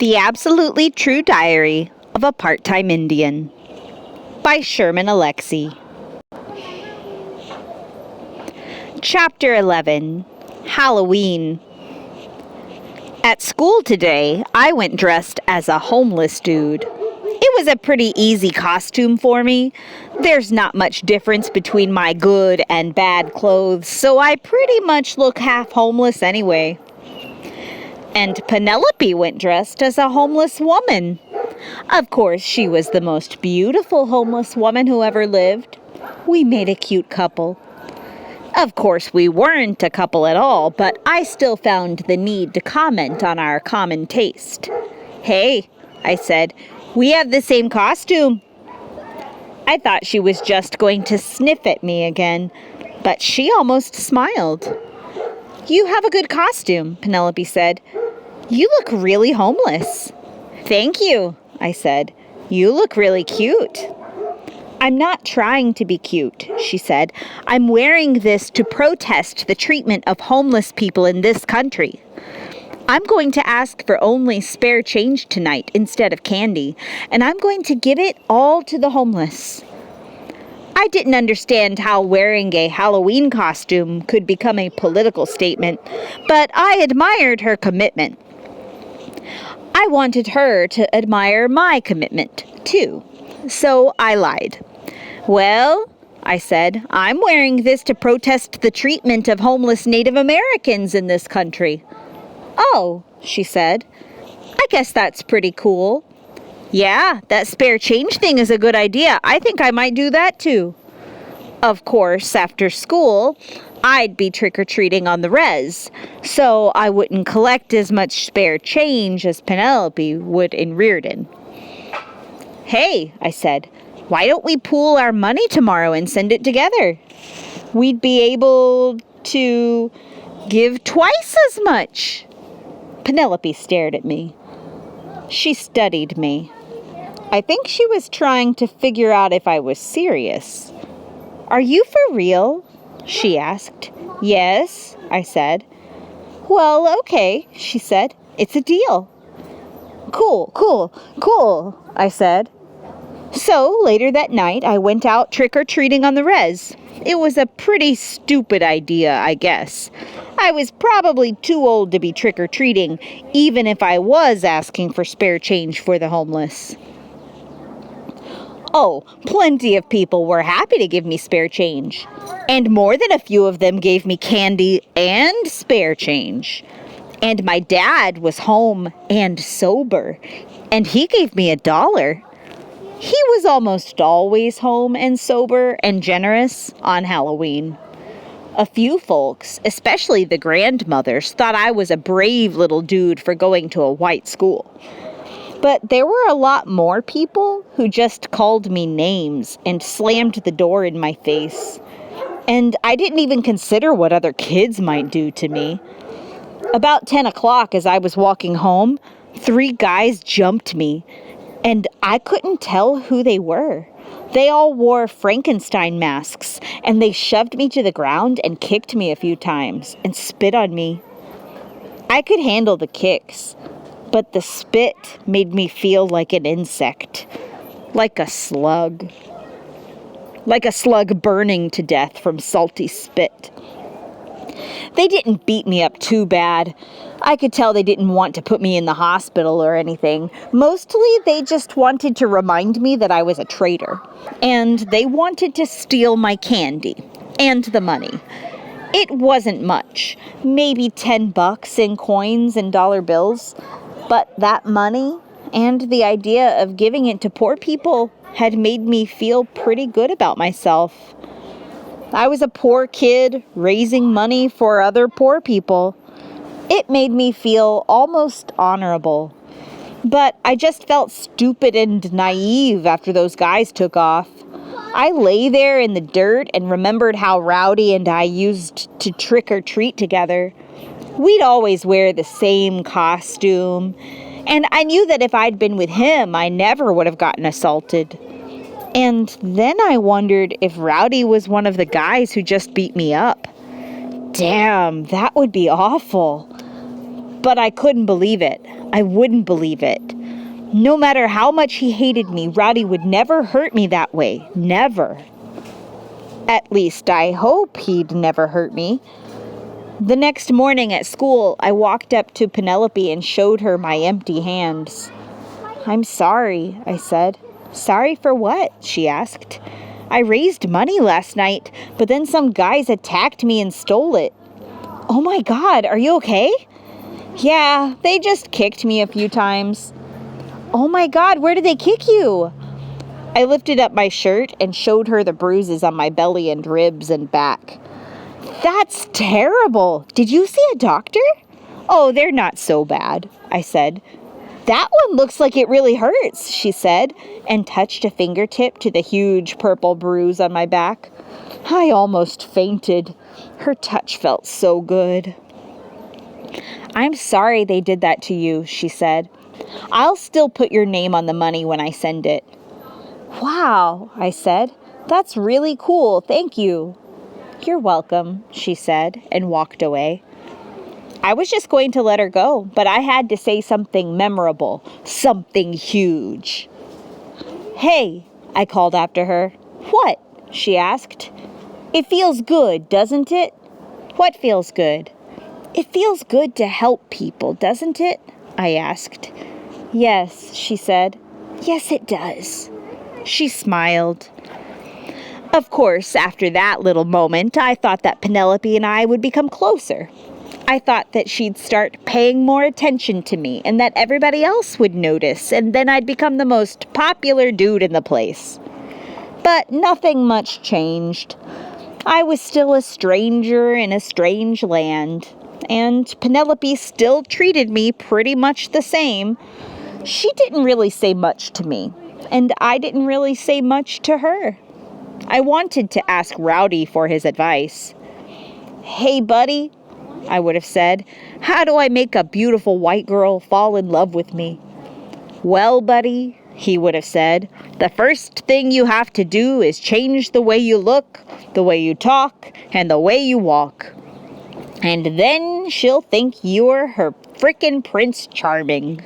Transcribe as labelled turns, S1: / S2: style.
S1: The Absolutely True Diary of a Part-Time Indian by Sherman Alexie. Chapter 11. Halloween. At school today, I went dressed as a homeless dude. It was a pretty easy costume for me. There's not much difference between my good and bad clothes, so I pretty much look half homeless anyway. And Penelope went dressed as a homeless woman. Of course, she was the most beautiful homeless woman who ever lived. We made a cute couple. Of course, we weren't a couple at all, but I still found the need to comment on our common taste. "Hey," I said, "we have the same costume." I thought she was just going to sniff at me again, but she almost smiled. "You have a good costume," Penelope said. "You look really homeless." "Thank you," I said. "You look really cute." "I'm not trying to be cute," she said. "I'm wearing this to protest the treatment of homeless people in this country. I'm going to ask for only spare change tonight instead of candy, and I'm going to give it all to the homeless." I didn't understand how wearing a Halloween costume could become a political statement, but I admired her commitment. I wanted her to admire my commitment, too, so I lied. "Well," I said, "I'm wearing this to protest the treatment of homeless Native Americans in this country." "Oh," she said, "I guess that's pretty cool." "Yeah, that spare change thing is a good idea. I think I might do that too." Of course, after school, I'd be trick-or-treating on the res, so I wouldn't collect as much spare change as Penelope would in Reardon. "Hey," I said, "why don't we pool our money tomorrow and send it together? We'd be able to give twice as much." Penelope stared at me. She studied me. I think she was trying to figure out if I was serious. "Are you for real?" she asked. "Yes," I said. "Well, okay," she said. "It's a deal." Cool, I said. So, later that night, I went out trick-or-treating on the res. It was a pretty stupid idea, I guess. I was probably too old to be trick-or-treating, even if I was asking for spare change for the homeless. Oh, plenty of people were happy to give me spare change. And more than a few of them gave me candy and spare change. And my dad was home and sober, and he gave me $1. He was almost always home and sober and generous on Halloween. A few folks, especially the grandmothers, thought I was a brave little dude for going to a white school. But there were a lot more people who just called me names and slammed the door in my face. And I didn't even consider what other kids might do to me. About 10 o'clock, as I was walking home, 3 guys jumped me, and I couldn't tell who they were. They all wore Frankenstein masks, and they shoved me to the ground and kicked me a few times and spit on me. I could handle the kicks, but the spit made me feel like an insect, like a slug burning to death from salty spit. They didn't beat me up too bad. I could tell they didn't want to put me in the hospital or anything. Mostly they just wanted to remind me that I was a traitor, and they wanted to steal my candy and the money. It wasn't much, maybe $10 in coins and dollar bills. But that money and the idea of giving it to poor people had made me feel pretty good about myself. I was a poor kid raising money for other poor people. It made me feel almost honorable. But I just felt stupid and naive after those guys took off. I lay there in the dirt and remembered how Rowdy and I used to trick or treat together. We'd always wear the same costume, and I knew that if I'd been with him, I never would have gotten assaulted. And then I wondered if Rowdy was one of the guys who just beat me up. Damn, that would be awful. But I couldn't believe it. I wouldn't believe it. No matter how much he hated me, Rowdy would never hurt me that way. Never. At least I hope he'd never hurt me. The next morning at school, I walked up to Penelope and showed her my empty hands. "I'm sorry," I said. "Sorry for what?" she asked. "I raised money last night, but then some guys attacked me and stole it." "Oh my God, are you okay?" "Yeah, they just kicked me a few times." "Oh my God, where did they kick you?" I lifted up my shirt and showed her the bruises on my belly and ribs and back. "That's terrible. Did you see a doctor?" "Oh, they're not so bad," I said. "That one looks like it really hurts," she said, and touched a fingertip to the huge purple bruise on my back. I almost fainted. Her touch felt so good. "I'm sorry they did that to you," she said. "I'll still put your name on the money when I send it." "Wow," I said. "That's really cool. Thank you." "You're welcome," she said, and walked away. I was just going to let her go, but I had to say something memorable, something huge. "Hey," I called after her. "What?" she asked. "It feels good, doesn't it?" "What feels good?" "It feels good to help people, doesn't it?" I asked. "Yes," she said. "Yes, it does." She smiled. Of course, after that little moment, I thought that Penelope and I would become closer. I thought that she'd start paying more attention to me and that everybody else would notice, and then I'd become the most popular dude in the place. But nothing much changed. I was still a stranger in a strange land, and Penelope still treated me pretty much the same. She didn't really say much to me, and I didn't really say much to her. I wanted to ask Rowdy for his advice. "Hey, buddy," I would have said, "how do I make a beautiful white girl fall in love with me?" "Well, buddy," he would have said, "the first thing you have to do is change the way you look, the way you talk, and the way you walk. And then she'll think you're her frickin' Prince Charming."